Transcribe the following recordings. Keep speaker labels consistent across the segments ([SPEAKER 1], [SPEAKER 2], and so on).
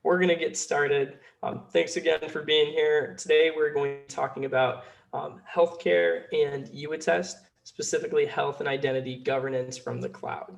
[SPEAKER 1] we're going to get started. Thanks again for being here. Today, we're going to be talking about healthcare and YouAttest, specifically health and identity governance from the cloud.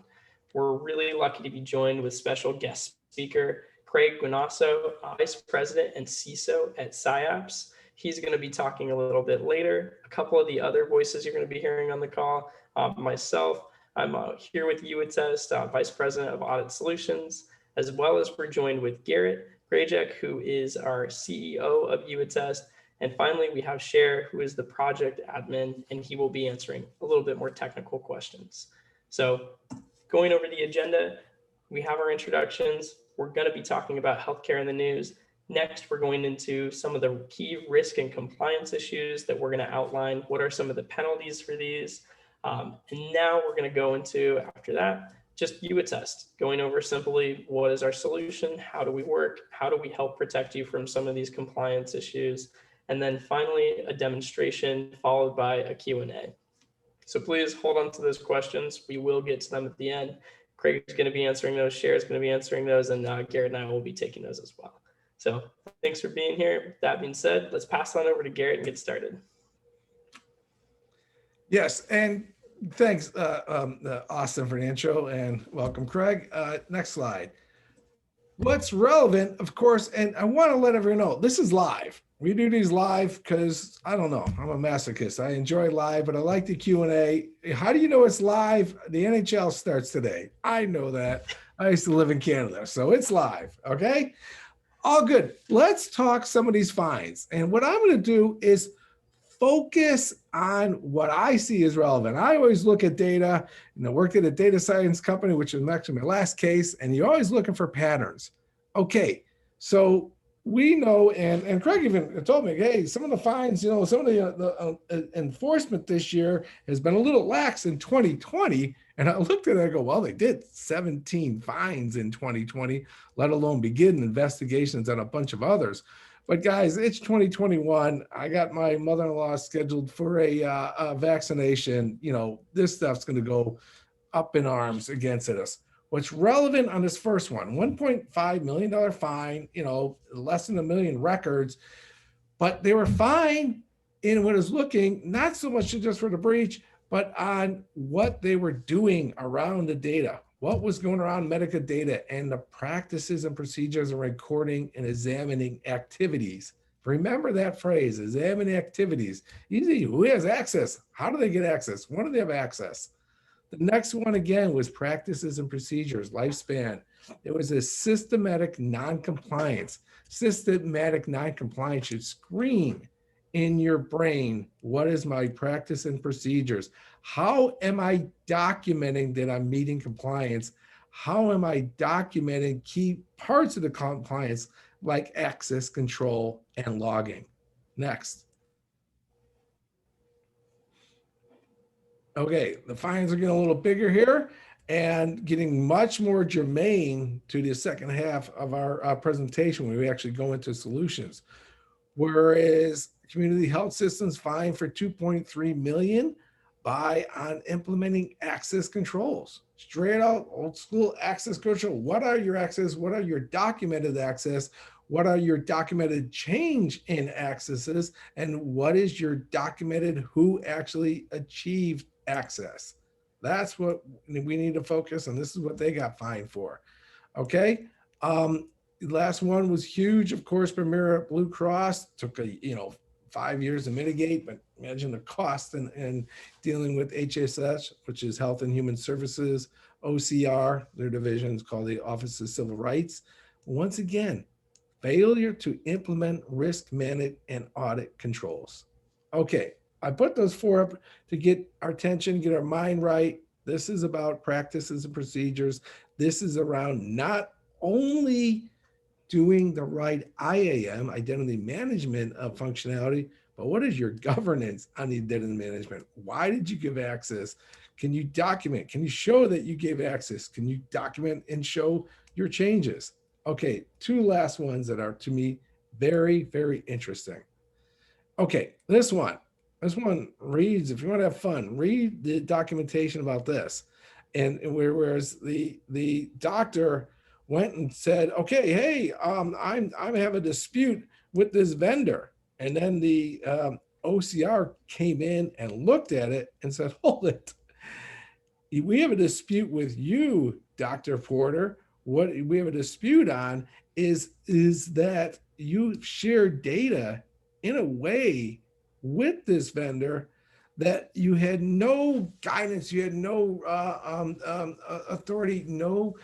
[SPEAKER 1] We're really lucky to be joined with special guest speaker, Craig Guinasso, Vice President and CISO at SciAps. He's going to be talking a little bit later. A couple of the other voices you're going to be hearing on the call, myself, I'm here with YouAttest, Vice President of Audit Solutions, as well as we're joined with Garrett Grajek, who is our CEO of YouAttest. And finally, we have Cher, who is the project admin, and he will be answering a little bit more technical questions. So going over the agenda, we have our introductions. We're going to be talking about healthcare in the news. Next, we're going into some of the key risk and compliance issues that we're going to outline. What are some of the penalties for these? And now we're going to go into, after that, just YouAttest, going over simply what is our solution, how do we work, how do we help protect you from some of these compliance issues, and then finally a demonstration followed by a Q&A. So please hold on to those questions. We will get to them at the end. Craig's going to be answering those, Cher's going to be answering those, and Garrett and I will be taking those as well. So thanks for being here. With that being said, let's pass on over to Garrett and get started.
[SPEAKER 2] Yes, and thanks, Austin, for the intro, and welcome, Craig. Next slide. What's relevant, of course, and I want to let everyone know, this is live. We do these live because, I don't know, I'm a masochist. I enjoy live, but I like the Q&A. How do you know it's live? The NHL starts today. I know that. I used to live in Canada, so it's live, okay? All good. Let's talk some of these fines. And what I'm going to do is focus on what I see as relevant. I always look at data, worked at a data science company, which is actually my last case, and you're always looking for patterns. Okay, so we know, and Craig even told me, hey, some of the fines, some of the enforcement this year has been a little lax in 2020. And I looked at it, I go, well, they did 17 fines in 2020, let alone begin investigations on a bunch of others. But guys, it's 2021. I got my mother-in-law scheduled for a vaccination. This stuff's going to go up in arms against us. What's relevant on this first one, $1.5 million fine, less than 1 million records, but they were fined in what is looking not so much just for the breach, but on what they were doing around the data, what was going around Medica data and the practices and procedures of recording and examining activities. Remember that phrase, examining activities. Easy, who has access? How do they get access? When do they have access? The next one, again, was practices and procedures, lifespan. It was a systematic noncompliance. Systematic noncompliance should scream in your brain, what is my practice and procedures? How am I documenting that I'm meeting compliance? How am I documenting key parts of the compliance like access control and logging? Next. Okay, the fines are getting a little bigger here and getting much more germane to the second half of our presentation when we actually go into solutions. Whereas community health systems fined for 2.3 million on implementing access controls. Straight out old school access control. What are your access? What are your documented access? What are your documented change in accesses? And what is your documented who actually achieved access? That's what we need to focus on. This is what they got fined for. Okay. The last one was huge. Of course, Premier Blue Cross took 5 years to mitigate, but imagine the cost and dealing with HSS, which is Health and Human Services, OCR, their division is called the Office of Civil Rights. Once again, failure to implement risk management and audit controls. Okay, I put those four up to get our attention, get our mind right. This is about practices and procedures. This is around not only doing the right IAM, identity management of functionality, but what is your governance on the identity management? Why did you give access? Can you document? Can you show that you gave access? Can you document and show your changes? Okay, two last ones that are, to me, very, very interesting. Okay, this one reads, if you want to have fun, read the documentation about this. And whereas the doctor went and said, okay, hey, I have a dispute with this vendor. And then the OCR came in and looked at it and said, hold it. We have a dispute with you, Dr. Porter. What we have a dispute on is that you shared data in a way with this vendor that you had no guidance, you had no authority, no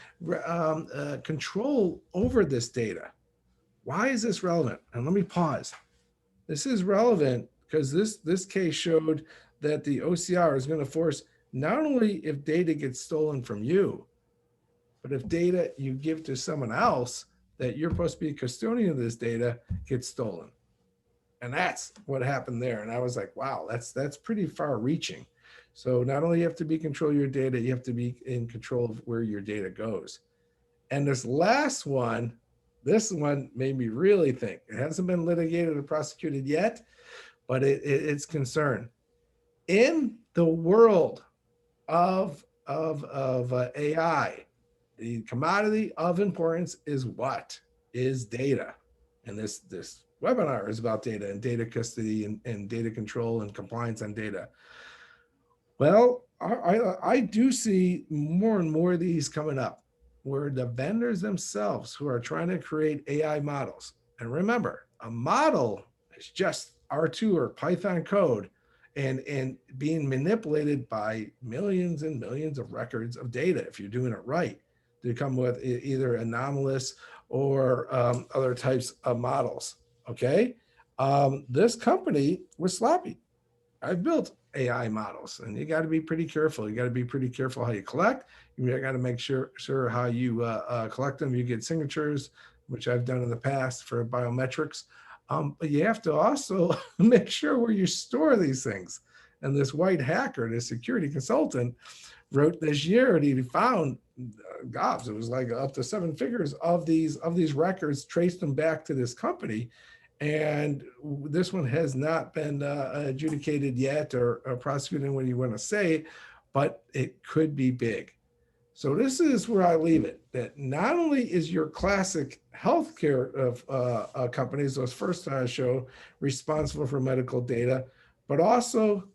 [SPEAKER 2] control over this data. Why is this relevant? And let me pause. This is relevant because this case showed that the OCR is going to force not only if data gets stolen from you, but if data you give to someone else that you're supposed to be a custodian of this data gets stolen. And that's what happened there. And I was like, wow, that's pretty far reaching. So not only you have to be in control of your data, you have to be in control of where your data goes. And this one made me really think. It hasn't been litigated or prosecuted yet, but it's concern. In the world of AI, the commodity of importance is what? Is data. And this webinar is about data and data custody and data control and compliance on data. Well, I do see more and more of these coming up where the vendors themselves who are trying to create AI models. And remember, a model is just R2 or Python code and being manipulated by millions and millions of records of data if you're doing it right to come with either anomalous or other types of models. Okay. This company was sloppy. I've built AI models, and you got to be pretty careful. You got to be pretty careful how you collect. You got to make sure how you collect them. You get signatures, which I've done in the past for biometrics. But you have to also make sure where you store these things. And this white hacker, this security consultant, wrote this year, and he found, gobs, it was like up to 7 figures of these records, traced them back to this company. And this one has not been adjudicated yet or prosecuted, what you want to say, but it could be big. So this is where I leave it, that not only is your classic healthcare of companies, those first show, responsible for medical data, but also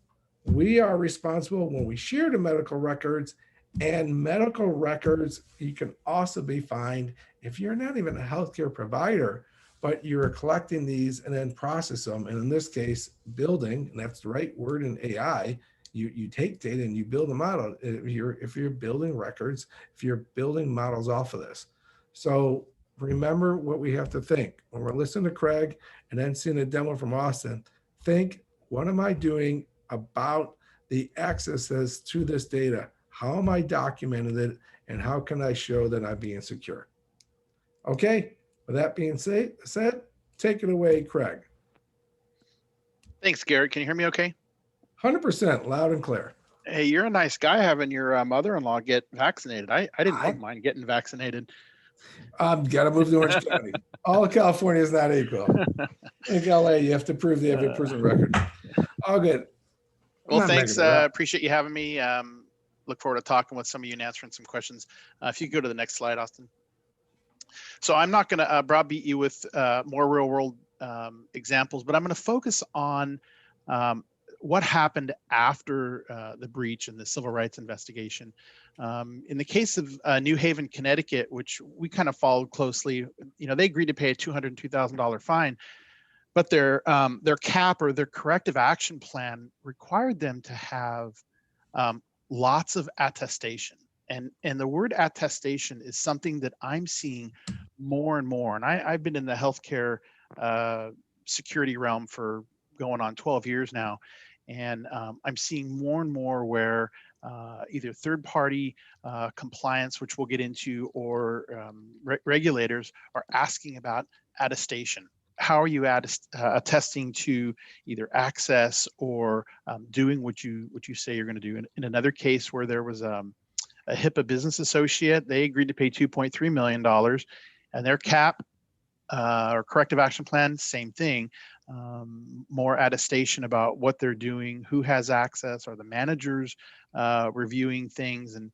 [SPEAKER 2] we are responsible when we share the medical records, and medical records, you can also be fined if you're not even a healthcare provider, but you're collecting these and then process them. And in this case, building, and that's the right word in AI, you take data and you build a model. If you're building records, if you're building models off of this. So remember what we have to think. When we're listening to Craig and then seeing a demo from Austin, think, what am I doing about the accesses to this data? How am I documenting it? And how can I show that I'm being secure? Okay. With that being said, take it away, Craig.
[SPEAKER 3] Thanks, Garrett. Can you hear me okay?
[SPEAKER 2] 100% loud and clear.
[SPEAKER 3] Hey, you're a nice guy having your mother-in-law get vaccinated. I didn't want mine getting vaccinated.
[SPEAKER 2] Got to move to Orange County. All of California is not equal. In LA, you have to prove they have a prison record. All good.
[SPEAKER 3] Well, thanks. Appreciate you having me. Look forward to talking with some of you and answering some questions. If you go to the next slide, Austin. So I'm not going to browbeat you with more real world examples, but I'm going to focus on what happened after the breach and the civil rights investigation. In the case of New Haven, Connecticut, which we kind of followed closely, they agreed to pay a $202,000 fine, but their cap or their corrective action plan required them to have lots of attestation. And the word attestation is something that I'm seeing more and more. And I've been in the healthcare security realm for going on 12 years now. And I'm seeing more and more where either third-party compliance, which we'll get into, or regulators are asking about attestation. How are you attesting to either access or doing what you say you're going to do? In another case where there was a HIPAA business associate, they agreed to pay $2.3 million, and their cap or corrective action plan, same thing. More attestation about what they're doing, who has access, are the managers reviewing things, and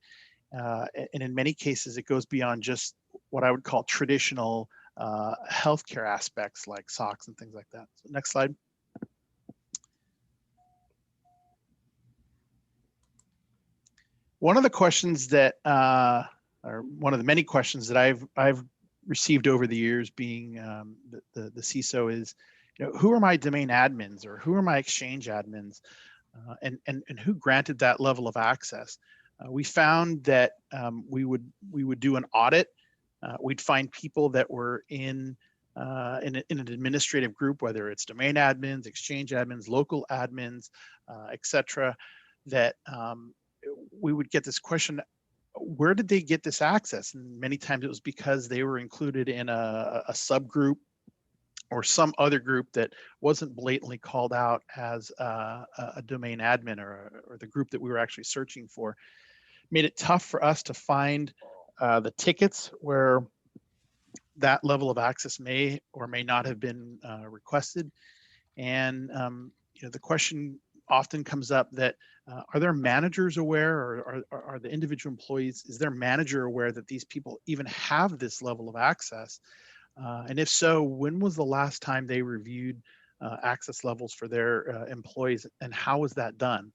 [SPEAKER 3] in many cases it goes beyond just what I would call traditional healthcare aspects like SOX and things like that. So next slide. One of the questions that, or one of the many questions that I've received over the years, being the CISO, is, who are my domain admins, or who are my exchange admins, and who granted that level of access? We found that we would do an audit. We'd find people that were in an administrative group, whether it's domain admins, exchange admins, local admins, etc., that we would get this question: where did they get this access? And many times it was because they were included in a subgroup or some other group that wasn't blatantly called out as a domain admin, or the group that we were actually searching for. Made it tough for us to find the tickets where that level of access may or may not have been requested. And the question often comes up that are their managers aware, or are the individual employees, is their manager aware that these people even have this level of access? And if so, when was the last time they reviewed access levels for their employees, and how was that done?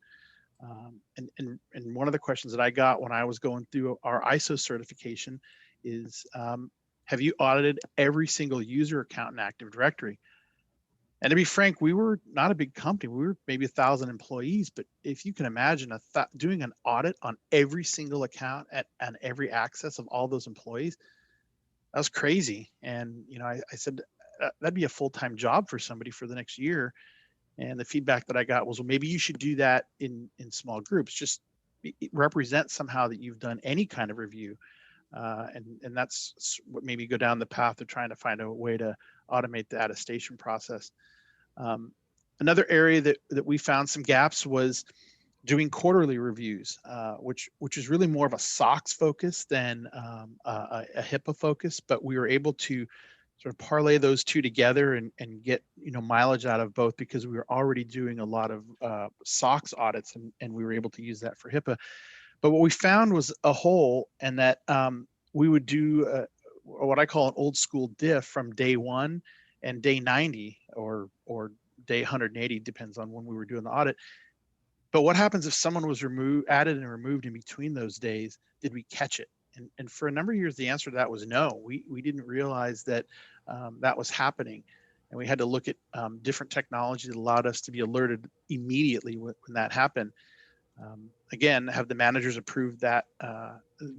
[SPEAKER 3] And one of the questions that I got when I was going through our ISO certification is, have you audited every single user account in Active Directory? And to be frank, we were not a big company. We were maybe 1,000 employees, but if you can imagine doing an audit on every single account and every access of all those employees, that was crazy. And I said that'd be a full-time job for somebody for the next year. And the feedback that I got was, well, maybe you should do that in small groups. Just represent somehow that you've done any kind of review. And that's what made me go down the path of trying to find a way to automate the attestation process. Another area that we found some gaps was doing quarterly reviews, which is really more of a SOX focus than a HIPAA focus, but we were able to sort of parlay those two together and get mileage out of both, because we were already doing a lot of SOX audits, and we were able to use that for HIPAA. But what we found was a hole, and that we would do what I call an old school diff from day 1 and day 90, or day 180, depends on when we were doing the audit. But what happens if someone was added and removed in between those days? Did we catch it? And for a number of years, the answer to that was no. We didn't realize that that was happening. And we had to look at different technology that allowed us to be alerted immediately when that happened. Again, have the managers approved that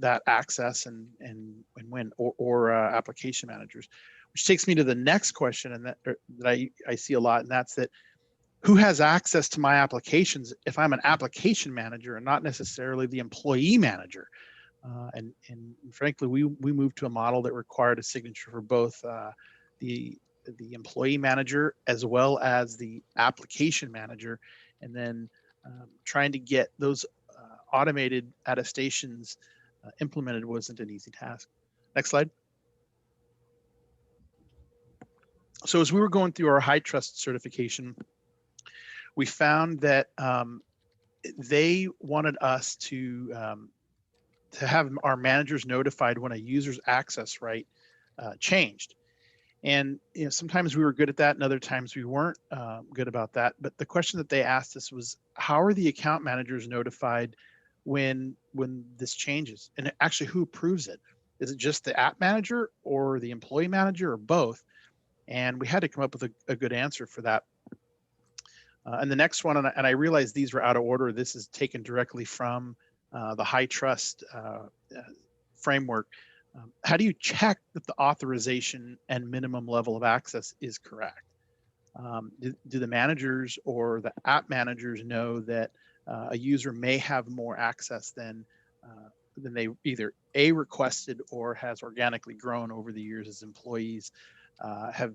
[SPEAKER 3] that access, and when, or application managers, which takes me to the next question, and that I see a lot, and that's that: who has access to my applications if I'm an application manager and not necessarily the employee manager? And frankly, we moved to a model that required a signature for both the employee manager as well as the application manager, and then trying to get those automated attestations implemented wasn't an easy task. Next slide. So as we were going through our HITRUST certification, we found that they wanted us to have our managers notified when a user's access right changed. And sometimes we were good at that, and other times we weren't good about that. But the question that they asked us was, how are the account managers notified when this changes? And actually, who approves it? Is it just the app manager, or the employee manager, or both? And we had to come up with a good answer for that. And the next one, and I realized these were out of order. This is taken directly from the HITRUST framework. How do you check that the authorization and minimum level of access is correct? Do the managers or the app managers know that a user may have more access than they either requested or has organically grown over the years as employees have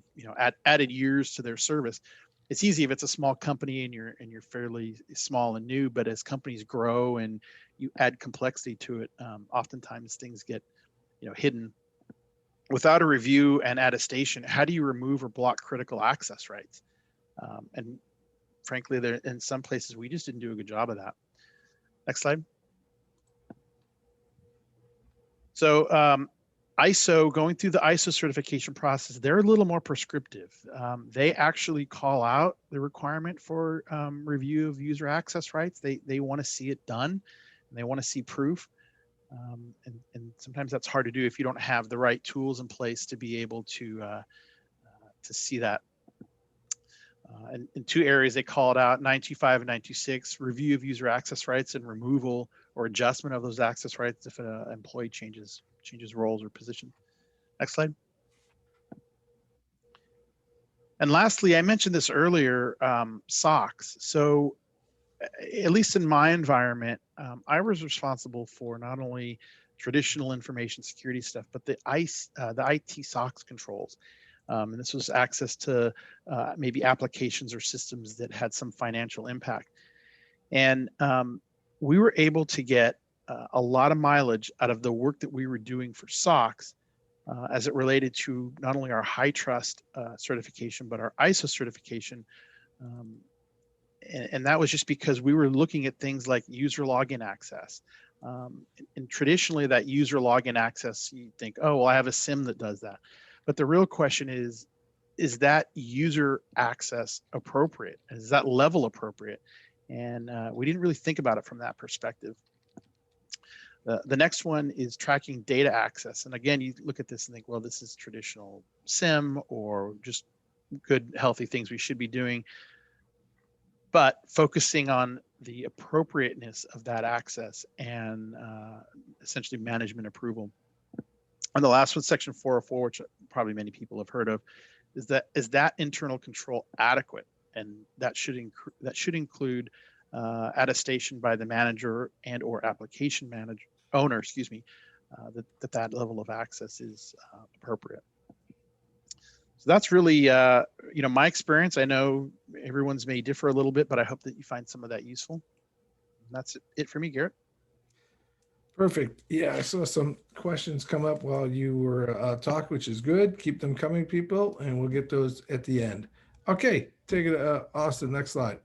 [SPEAKER 3] added years to their service? It's easy if it's a small company and you're fairly small and new, but as companies grow and you add complexity to it, oftentimes things get hidden. Without a review and attestation, how do you remove or block critical access rights? And frankly, there in some places we just didn't do a good job of that. Next slide. So ISO, going through the ISO certification process, they're a little more prescriptive. They actually call out the requirement for review of user access rights. They want to see it done, and they want to see proof. And sometimes that's hard to do if you don't have the right tools in place to be able to see that. And in two areas they called out, 925 and 926, review of user access rights and removal or adjustment of those access rights if an employee changes roles or position. Next slide. And lastly, I mentioned this earlier, SOX. So at least in my environment, I was responsible for not only traditional information security stuff, but the IT SOX controls. And this was access to maybe applications or systems that had some financial impact. And we were able to get a lot of mileage out of the work that we were doing for SOX as it related to not only our high trust certification, but our ISO certification. And that was just because we were looking at things like user login access. And traditionally that user login access, you think, oh, well, I have a SIM that does that. But the real question is that user access appropriate? Is that level appropriate? And we didn't really think about it from that perspective. The next one is tracking data access. And again, you look at this and think, well, this is traditional SIM or just good, healthy things we should be doing. But focusing on the appropriateness of that access and essentially management approval. And the last one, section 404, which probably many people have heard of, is that internal control adequate? And that should include attestation by the manager and or application owner, that level of access is appropriate. So that's really, my experience. I know everyone's may differ a little bit, but I hope that you find some of that useful. And that's it for me, Garrett.
[SPEAKER 2] Perfect. Yeah, I saw some questions come up while you were talking, which is good. Keep them coming, people, and we'll get those at the end. Okay, take it, Austin, next slide.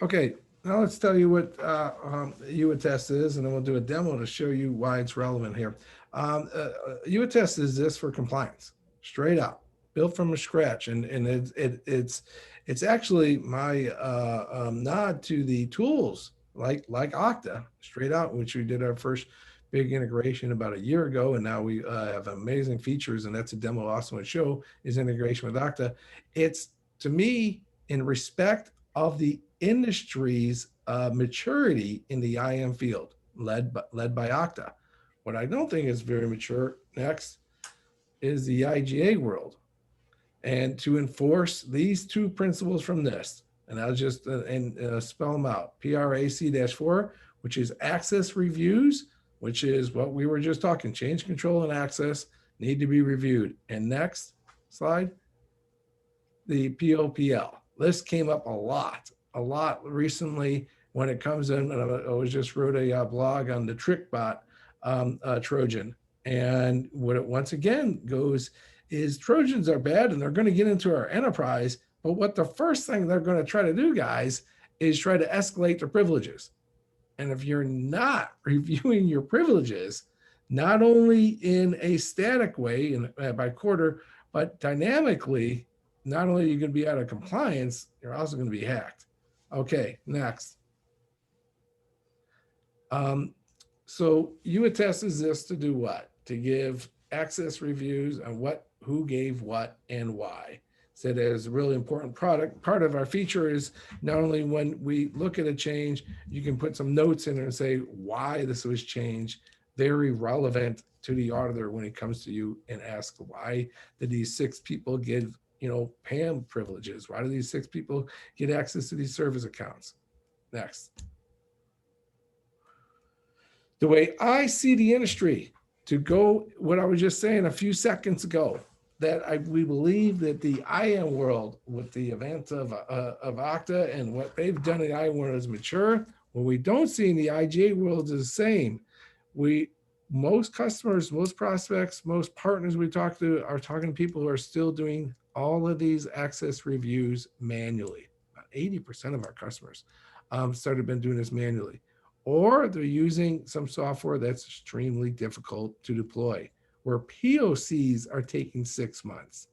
[SPEAKER 2] Okay, now let's tell you what YouAttest is, and then we'll do a demo to show you why it's relevant here. YouAttest is this for compliance, straight up, built from scratch, and it's actually my nod to the tools like Okta, straight out, which we did our first big integration about a year ago, and now we have amazing features, and that's a demo also would show is integration with Okta. It's, to me, in respect of the industry's maturity in the IAM field, led by Okta. What I don't think is very mature next is the IGA world. And to enforce these two principles from this, and I'll just spell them out, PRAC-4, which is access reviews, which is what we were just talking, change control and access need to be reviewed. And next slide, the POPL. This came up a lot recently when it comes in. I was just wrote a blog on the TrickBot Trojan. And what it once again goes is Trojans are bad and they're going to get into our enterprise. But what the first thing they're going to try to do, guys, is try to escalate their privileges. And if you're not reviewing your privileges, not only in a static way and by quarter, but dynamically, not only are you going to be out of compliance, you're also going to be hacked. Okay, next. So YouAttest is this to do what? To give access reviews on who gave what and why. So that is a really important part of our feature is not only when we look at a change, you can put some notes in there and say why this was changed, very relevant to the auditor when it comes to you and ask why did these 6 people give, PAM privileges? Why do these 6 people get access to these service accounts? Next. The way I see the industry, to go what I was just saying a few seconds ago, that we believe that the IAM world, with the event of Okta and what they've done in the IAM world is mature. What we don't see in the IGA world is the same. Most customers, most prospects, most partners we talk to are talking to people who are still doing all of these access reviews manually. About 80% of our customers been doing this manually. or they're using some software that's extremely difficult to deploy, where POCs are taking 6 months.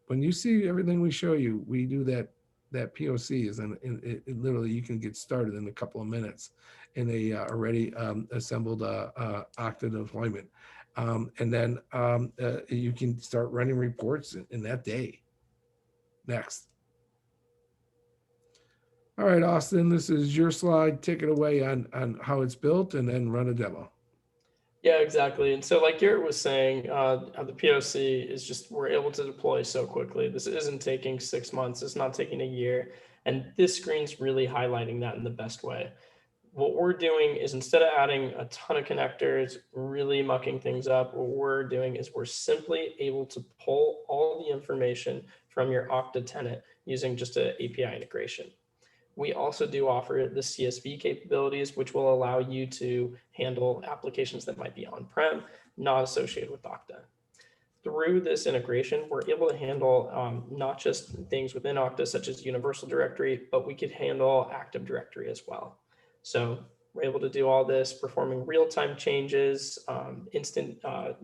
[SPEAKER 2] When you see everything we show you, we do that POC is it literally you can get started in a couple of minutes in a already assembled Okta deployment. And then you can start running reports in that day. Next. All right, Austin, this is your slide. Take it away on how it's built and then run a demo.
[SPEAKER 1] Yeah, exactly. And so like Garrett was saying, the POC is just, we're able to deploy so quickly. This isn't taking 6 months. It's not taking a year. And this screen's really highlighting that in the best way. What we're doing is, instead of adding a ton of connectors, really mucking things up, what we're doing is we're simply able to pull all the information from your Okta tenant using just an API integration. We also do offer the CSV capabilities, which will allow you to handle applications that might be on-prem, not associated with Okta. Through this integration, we're able to handle not just things within Okta, such as Universal Directory, but we could handle Active Directory as well. So we're able to do all this, performing real-time changes, instant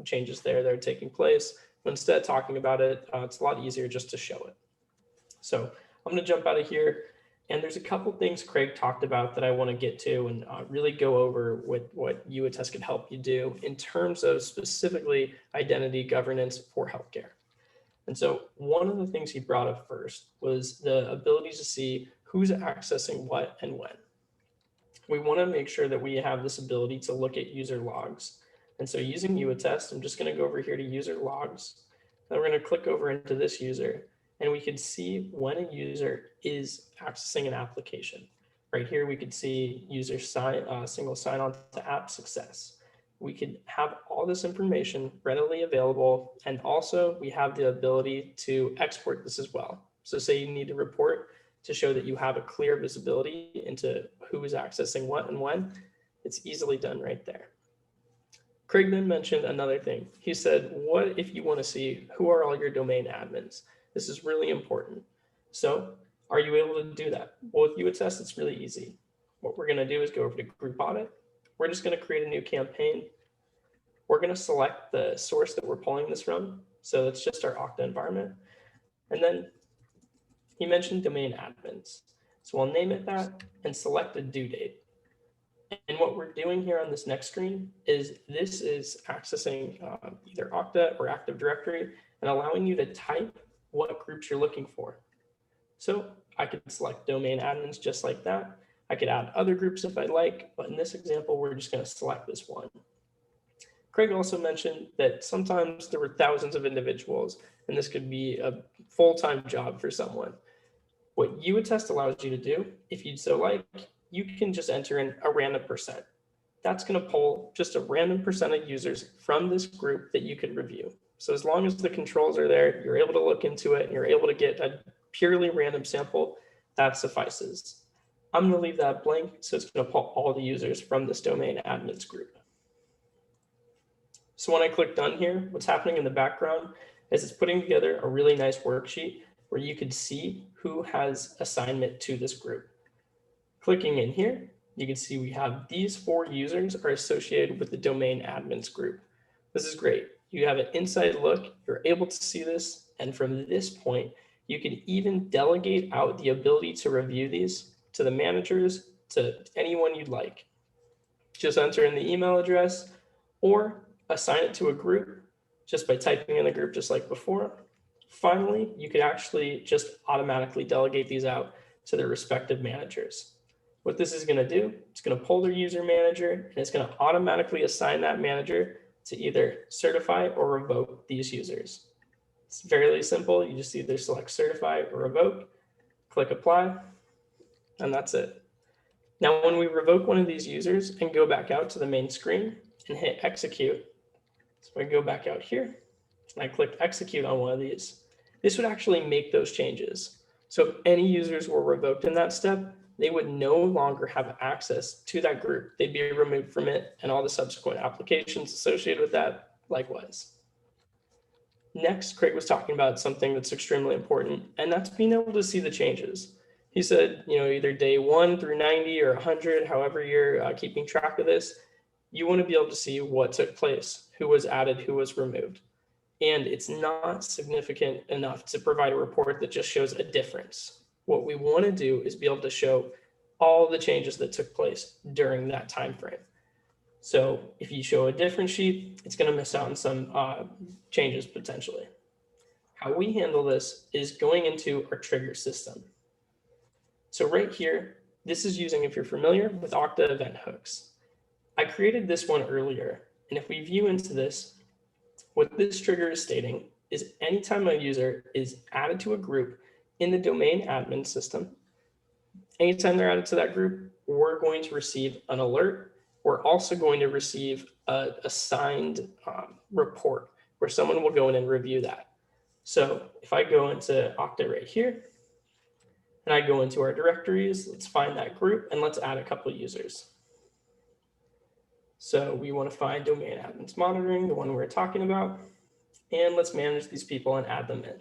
[SPEAKER 1] changes there that are taking place. But instead of talking about it, it's a lot easier just to show it. So I'm going to jump out of here. And there's a couple things Craig talked about that I want to get to and really go over with what YouAttest could help you do in terms of specifically identity governance for healthcare. And so one of the things he brought up first was the ability to see who's accessing what and when. We want to make sure that we have this ability to look at user logs. And so using YouAttest, I'm just going to go over here to user logs. Then we're going to click over into this user. And we could see when a user is accessing an application. Right here, we could see user single sign-on to app success. We could have all this information readily available, and also we have the ability to export this as well. So say you need to report to show that you have a clear visibility into who is accessing what and when, it's easily done right there. Craig then mentioned another thing. He said, what if you want to see who are all your domain admins? This is really important. So are you able to do that? Well, with YouAttest, it's really easy. What we're going to do is go over to Group Audit. We're just going to create a new campaign. We're going to select the source that we're pulling this from. So it's just our Okta environment. And then he mentioned domain admins. So I'll name it that and select a due date. And what we're doing here on this next screen is this is accessing either Okta or Active Directory and allowing you to type what groups you're looking for. So I could select domain admins just like that. I could add other groups if I'd like, but in this example, we're just going to select this one. Craig also mentioned that sometimes there were thousands of individuals, and this could be a full-time job for someone. What YouAttest allows you to do, if you'd so like, you can just enter in a random percent. That's going to pull just a random percent of users from this group that you could review. So as long as the controls are there, you're able to look into it and you're able to get a purely random sample, that suffices. I'm going to leave that blank, so it's going to pull all the users from this domain admins group. So when I click done here, what's happening in the background is it's putting together a really nice worksheet where you could see who has assignment to this group. Clicking in here, you can see we have these 4 users are associated with the domain admins group. This is great. You have an inside look, you're able to see this, and from this point, you can even delegate out the ability to review these to the managers, to anyone you'd like. Just enter in the email address or assign it to a group just by typing in the group just like before. Finally, you could actually just automatically delegate these out to their respective managers. What this is going to do, it's going to pull their user manager and it's going to automatically assign that manager to either certify or revoke these users. It's fairly simple. You just either select certify or revoke, click apply, and that's it. Now, when we revoke one of these users and go back out to the main screen and hit execute, so I go back out here and I click execute on one of these, this would actually make those changes. So if any users were revoked in that step, they would no longer have access to that group. They'd be removed from it and all the subsequent applications associated with that likewise. Next, Craig was talking about something that's extremely important, and that's being able to see the changes. He said, either day 1 through 90 or 100, however you're keeping track of this, you want to be able to see what took place, who was added, who was removed. And it's not significant enough to provide a report that just shows a difference. What we want to do is be able to show all the changes that took place during that time frame. So if you show a different sheet, it's going to miss out on some changes potentially. How we handle this is going into our trigger system. So right here, this is using, if you're familiar with Okta event hooks. I created this one earlier, and if we view into this, what this trigger is stating is anytime a user is added to a group in the domain admin system, anytime they're added to that group, we're going to receive an alert. We're also going to receive a signed report where someone will go in and review that. So if I go into Okta right here, and I go into our directories, let's find that group and let's add a couple of users. So we want to find domain admins monitoring, the one we're talking about, and let's manage these people and add them in.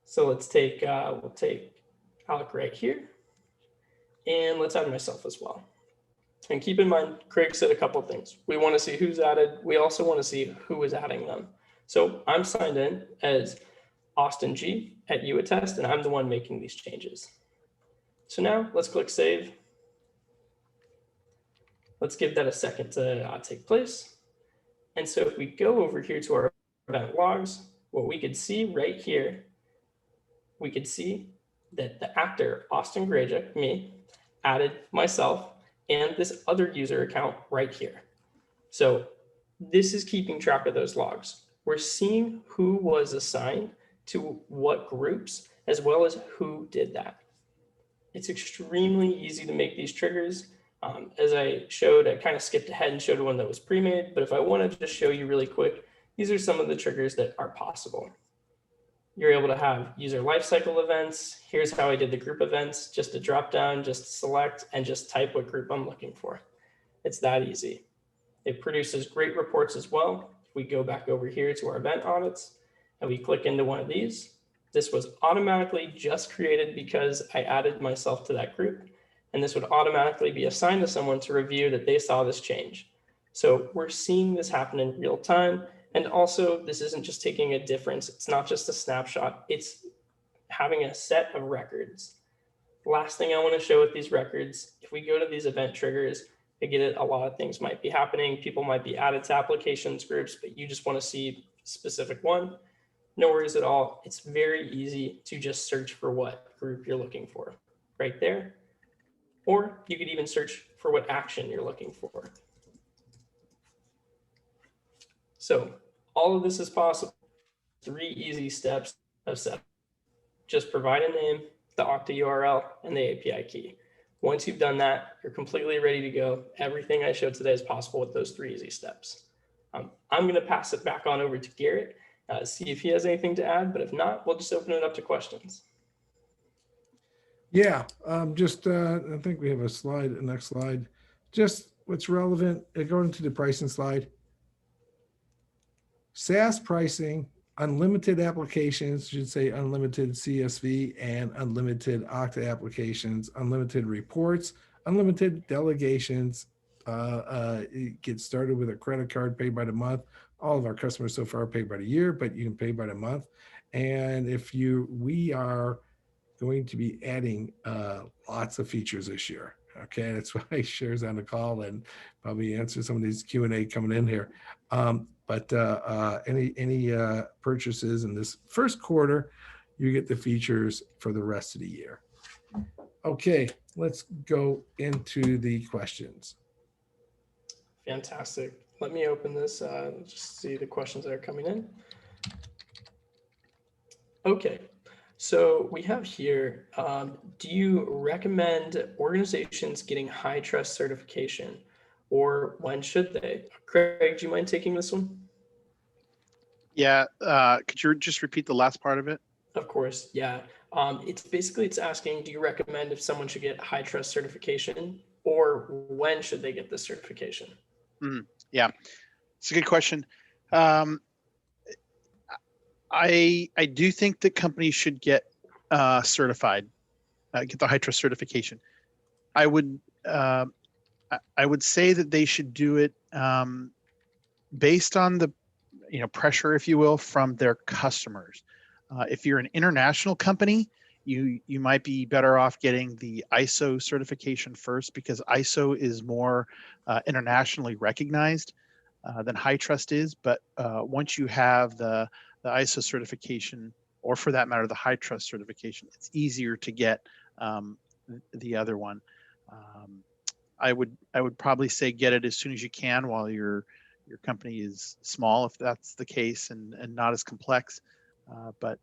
[SPEAKER 1] So let's take, we'll take Alec right here, and let's add myself as well. And keep in mind, Craig said a couple of things. We want to see who's added. We also want to see who is adding them. So I'm signed in as Austin G at YouAttest, and I'm the one making these changes. So now let's click save. Let's give that a second to take place. And so if we go over here to our event logs, what we could see right here, we could see that the actor, Austin Grajic, me, added myself and this other user account right here. So this is keeping track of those logs. We're seeing who was assigned to what groups, as well as who did that. It's extremely easy to make these triggers. As I showed, I kind of skipped ahead and showed one that was pre-made, but if I wanted to just show you really quick, these are some of the triggers that are possible. You're able to have user lifecycle events. Here's how I did the group events, just a drop down, just select, and just type what group I'm looking for. It's that easy. It produces great reports as well. If we go back over here to our event audits and we click into one of these, this was automatically just created because I added myself to that group. And this would automatically be assigned to someone to review that they saw this change. So we're seeing this happen in real time. And also, this isn't just taking a difference. It's not just a snapshot. It's having a set of records. Last thing I want to show with these records, if we go to these event triggers, I get it, a lot of things might be happening. People might be added to applications groups, but you just want to see a specific one. No worries at all. It's very easy to just search for what group you're looking for right there. Or you could even search for what action you're looking for. So all of this is possible. 3 easy steps of setup. Just provide a name, the Okta URL, and the API key. Once you've done that, you're completely ready to go. Everything I showed today is possible with those 3 easy steps. I'm going to pass it back on over to Garrett, see if he has anything to add, but if not, we'll just open it up to questions.
[SPEAKER 2] Yeah, I think we have a slide, the next slide. Just what's relevant, going to the pricing slide. SaaS pricing, unlimited applications, should say unlimited CSV and unlimited Okta applications, unlimited reports, unlimited delegations. Get started with a credit card, pay by the month. All of our customers so far pay by the year, but you can pay by the month. And we are going to be adding lots of features this year. Okay, that's why Cher's on the call and probably answer some of these Q&A coming in here. But any purchases in this first quarter, you get the features for the rest of the year. Okay, let's go into the questions.
[SPEAKER 1] Fantastic. Let me open this, just see the questions that are coming in. Okay, so we have here, do you recommend organizations getting high trust certification, or when should they? Craig, do you mind taking this one?
[SPEAKER 3] Yeah, could you just repeat the last part of it?
[SPEAKER 1] Of course, yeah. It's asking, do you recommend if someone should get high trust certification, or when should they get this certification?
[SPEAKER 3] Yeah, it's a good question. I do think that companies should get certified, get the high trust certification. I would say that they should do it based on the pressure, if you will, from their customers. If you're an international company, you might be better off getting the ISO certification first, because ISO is more internationally recognized than high trust is. But once you have the ISO certification, or for that matter, the high trust certification, it's easier to get the other one. I would probably say get it as soon as you can while your company is small, if that's the case, and not as complex. But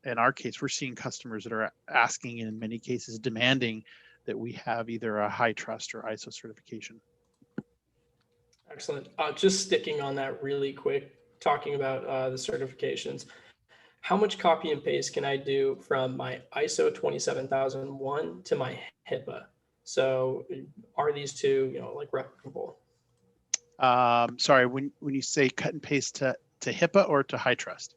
[SPEAKER 3] in our case, we're seeing customers that are asking, and in many cases demanding, that we have either a high trust or ISO certification.
[SPEAKER 1] Excellent. Just sticking on that really quick, talking about the certifications. How much copy and paste can I do from my ISO 27001 to my HIPAA? So are these two, like replicable?
[SPEAKER 3] Sorry, when you say cut and paste to HIPAA or to high trust?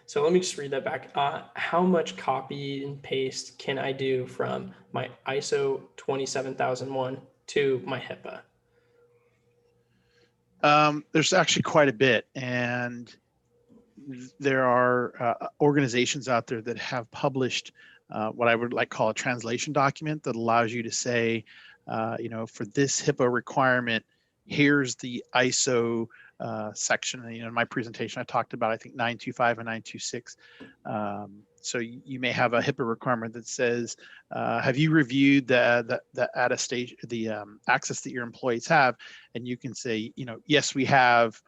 [SPEAKER 1] So let me just read that back. How much copy and paste can I do from my ISO 27001 to my HIPAA?
[SPEAKER 3] There's actually quite a bit, and there are organizations out there that have published what I would call a translation document that allows you to say, for this HIPAA requirement, here's the ISO section. In my presentation, I talked about, I think, 925 and 926. So you may have a HIPAA requirement that says, have you reviewed the attestation, the access that your employees have? And you can say, yes, we have.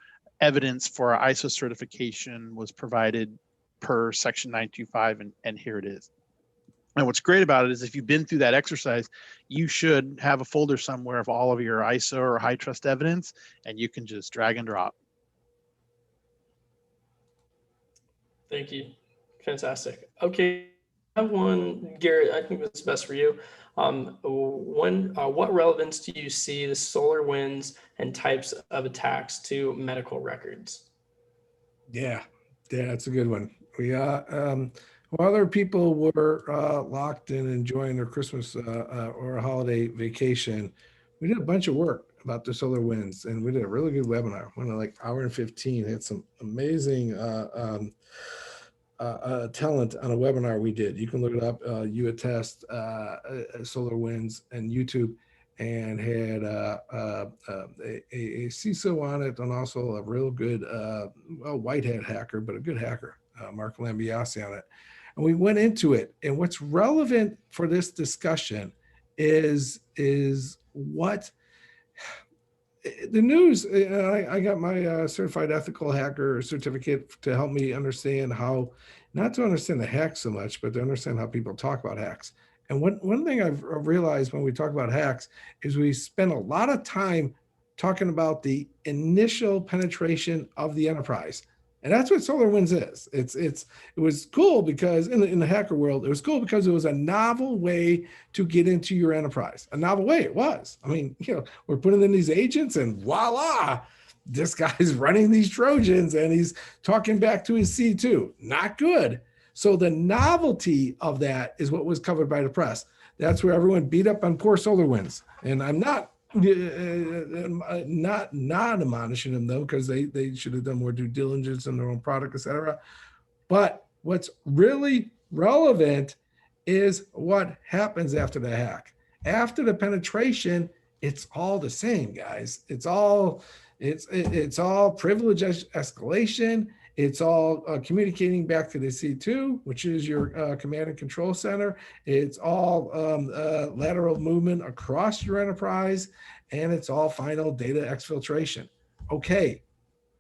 [SPEAKER 3] Evidence for our ISO certification was provided per section 925, and here it is. And what's great about it is, if you've been through that exercise, you should have a folder somewhere of all of your ISO or high trust evidence, and you can just drag and drop.
[SPEAKER 1] Thank you. Fantastic. Okay, I have one, Garrett, I think that's best for you. What relevance do you see the SolarWinds and types of attacks to medical records?
[SPEAKER 2] Yeah, that's a good one. While other people were locked in enjoying their Christmas or a holiday vacation, we did a bunch of work about the SolarWinds, and we did a really good webinar. Went like hour and 15. Had some amazing talent on a webinar we did. You can look it up, YouAttest, SolarWinds, and YouTube, and had a CISO on it, and also a real good white hat hacker, but a good hacker, Mark Lambiasi, on it. And we went into it. And what's relevant for this discussion is what the news. I got my certified ethical hacker certificate to help me understand how, not to understand the hacks so much, but to understand how people talk about hacks. And one thing I've realized when we talk about hacks is we spend a lot of time talking about the initial penetration of the enterprise. And that's what SolarWinds is. It was cool because in the hacker world, it was cool because it was a novel way to get into your enterprise. A novel way it was. I mean, we're putting in these agents and voila, this guy's running these Trojans and he's talking back to his C2. Not good. So the novelty of that is what was covered by the press. That's where everyone beat up on poor SolarWinds. And I'm not admonishing them, though, because they should have done more due diligence in their own product, etc. But what's really relevant is what happens after the hack. After the penetration, it's all the same, guys. It's all privilege escalation. It's all communicating back to the C2, which is your command and control center. It's all lateral movement across your enterprise, and it's all final data exfiltration. Okay,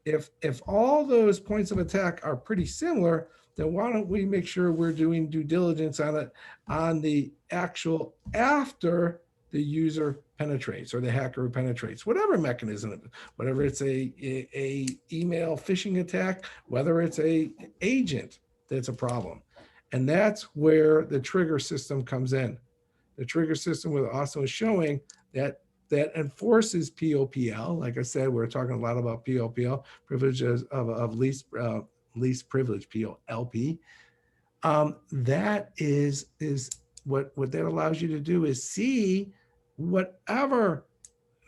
[SPEAKER 2] if all those points of attack are pretty similar, then why don't we make sure we're doing due diligence on it on the actual after the user penetrates or the hacker penetrates, whatever mechanism, whether it's a email phishing attack, whether it's a agent that's a problem. And that's where the trigger system comes in. The trigger system was also showing that enforces POPL. Like I said, we're talking a lot about POPL, privileges of least privilege, POLP. That is what that allows you to do is see whatever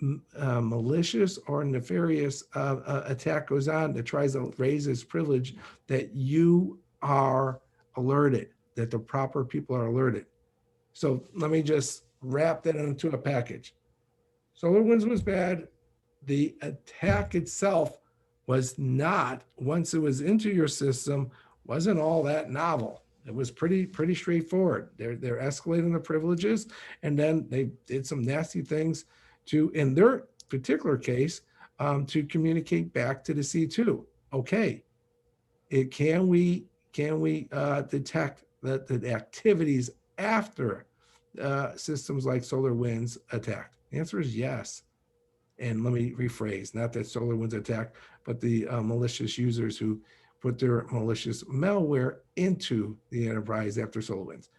[SPEAKER 2] malicious or nefarious attack goes on that tries to raise this privilege, that you are alerted, that the proper people are alerted. So let me just wrap that into a package. SolarWinds was bad. The attack itself was not, once it was into your system, wasn't all that novel. It was pretty straightforward. They're escalating the privileges, and then they did some nasty things to, in their particular case, to communicate back to the C2. Okay, can we detect the activities after systems like SolarWinds attacked? The answer is yes. And let me rephrase, not that SolarWinds attack, but the malicious users who put their malicious malware into the enterprise after SolarWinds.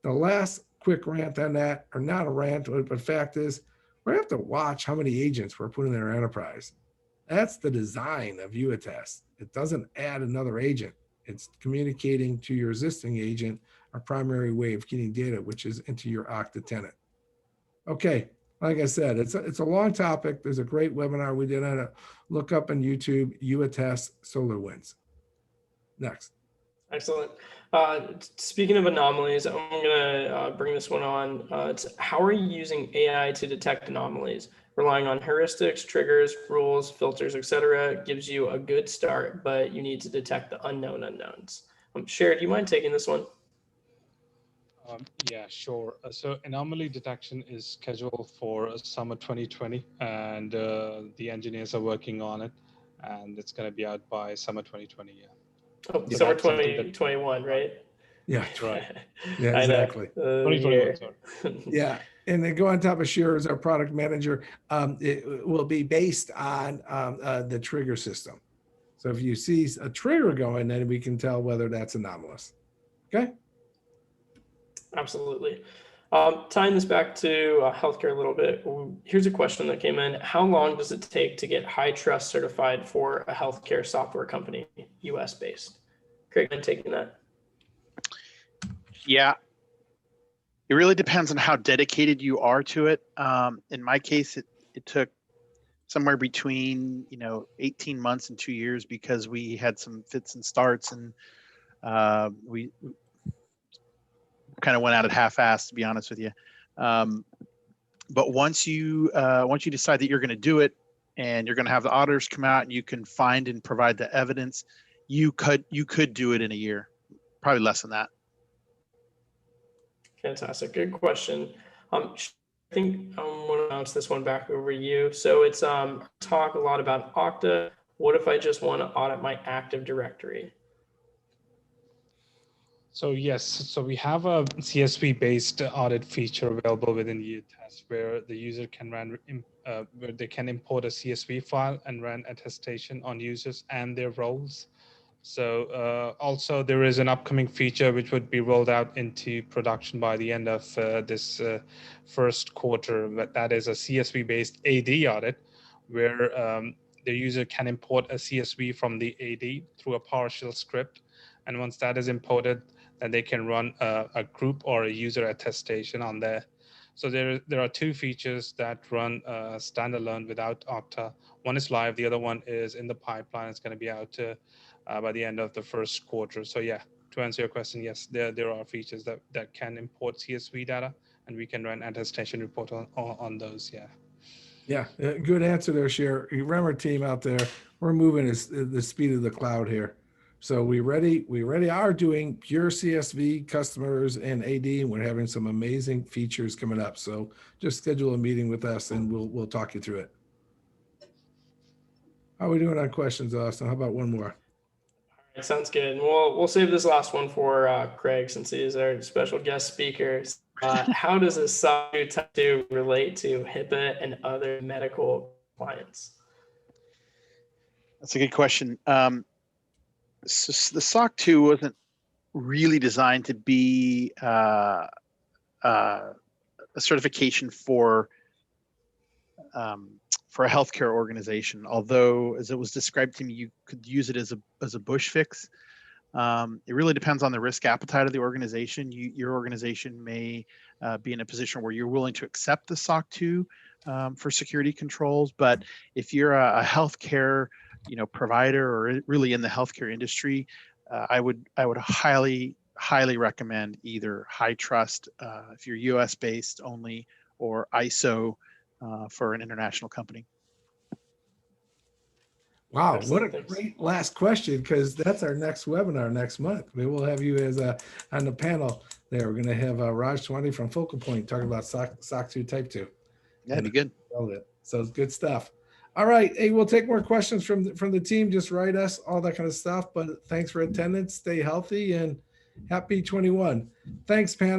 [SPEAKER 2] The last quick rant on that, or not a rant, but fact is, we have to watch how many agents we're putting in our enterprise. That's the design of YouAttest. It doesn't add another agent. It's communicating to your existing agent, a primary way of getting data, which is into your Okta tenant. Okay, like I said, it's a long topic. There's a great webinar we did on it. Look up on YouTube, YouAttest SolarWinds. Next.
[SPEAKER 1] Excellent. Speaking of anomalies, I'm going to bring this one on. It's how are you using AI to detect anomalies? Relying on heuristics, triggers, rules, filters, etc. gives you a good start, but you need to detect the unknown unknowns. Sher, do you mind taking this one?
[SPEAKER 4] Yeah, sure. So anomaly detection is scheduled for summer 2020, and the engineers are working on it, and it's going to be out by summer 2020. Yeah.
[SPEAKER 1] Oh,
[SPEAKER 4] So
[SPEAKER 1] summer
[SPEAKER 4] that's something that-
[SPEAKER 1] 2021, right?
[SPEAKER 2] Yeah,
[SPEAKER 4] That's right.
[SPEAKER 2] yeah,
[SPEAKER 1] I know.
[SPEAKER 2] exactly.
[SPEAKER 4] 2021, sorry.
[SPEAKER 2] Yeah, and then go on top of Shearer as our product manager. It will be based on the trigger system. So if you see a trigger going, then we can tell whether that's anomalous. Okay.
[SPEAKER 1] Absolutely. Tying this back to healthcare a little bit, here's a question that came in. How long does it take to get high trust certified for a healthcare software company, US based? Craig, I'm taking that.
[SPEAKER 3] Yeah, it really depends on how dedicated you are to it. In my case, it took somewhere between 18 months and 2 years, because we had some fits and starts, and we kind of went out at half-assed, to be honest with you. But once you decide that you're going to do it, and you're going to have the auditors come out, and you can find and provide the evidence, you could do it in a year, probably less than that.
[SPEAKER 1] Fantastic. Good question. I think I'm going to bounce this one back over to you. So it's talk a lot about Okta. What if I just want to audit my Active Directory?
[SPEAKER 4] So yes, so we have a CSV-based audit feature available within YouAttest, where the user can where they can import a CSV file and run attestation on users and their roles. So also there is an upcoming feature which would be rolled out into production by the end of this first quarter, but that is a CSV-based AD audit, where the user can import a CSV from the AD through a PowerShell script. And once that is imported, then they can run a group or a user attestation on there. So there are two features that run standalone without Okta. One is live, the other one is in the pipeline. It's going to be out by the end of the first quarter. So yeah, to answer your question, yes, there are features that can import CSV data, and we can run attestation report on those. Yeah.
[SPEAKER 2] Yeah, good answer there, Cher. Remember, team out there, we're moving at the speed of the cloud here. So we are doing pure CSV customers and AD, and we're having some amazing features coming up. So just schedule a meeting with us, and we'll talk you through it. How are we doing on questions, Austin? How about one more?
[SPEAKER 1] All right, sounds good. And we'll save this last one for Craig, since he is our special guest speaker. How does a SOC 2 Type 2 relate to HIPAA and other medical compliance?
[SPEAKER 3] That's a good question. So the SOC 2 wasn't really designed to be a certification for a healthcare organization. Although, as it was described to me, you could use it as a Bush fix. It really depends on the risk appetite of the organization. Your organization may be in a position where you're willing to accept the SOC 2 for security controls, but if you're a healthcare provider or really in the healthcare industry, I would highly recommend either HITRUST if you're US based only, or ISO for an international company.
[SPEAKER 2] Wow,
[SPEAKER 1] Excellent,
[SPEAKER 2] what a
[SPEAKER 1] thanks.
[SPEAKER 2] great last question, because that's our next webinar next month. Maybe we'll have you as on the panel there. We're going to have Raj Swani from Focal Point talking about SOC 2 Type 2.
[SPEAKER 3] Yeah, that'd be good.
[SPEAKER 2] So it's good stuff. All right. Hey, we'll take more questions from the team. Just write us, all that kind of stuff. But thanks for attendance. Stay healthy and happy 21. Thanks, panel.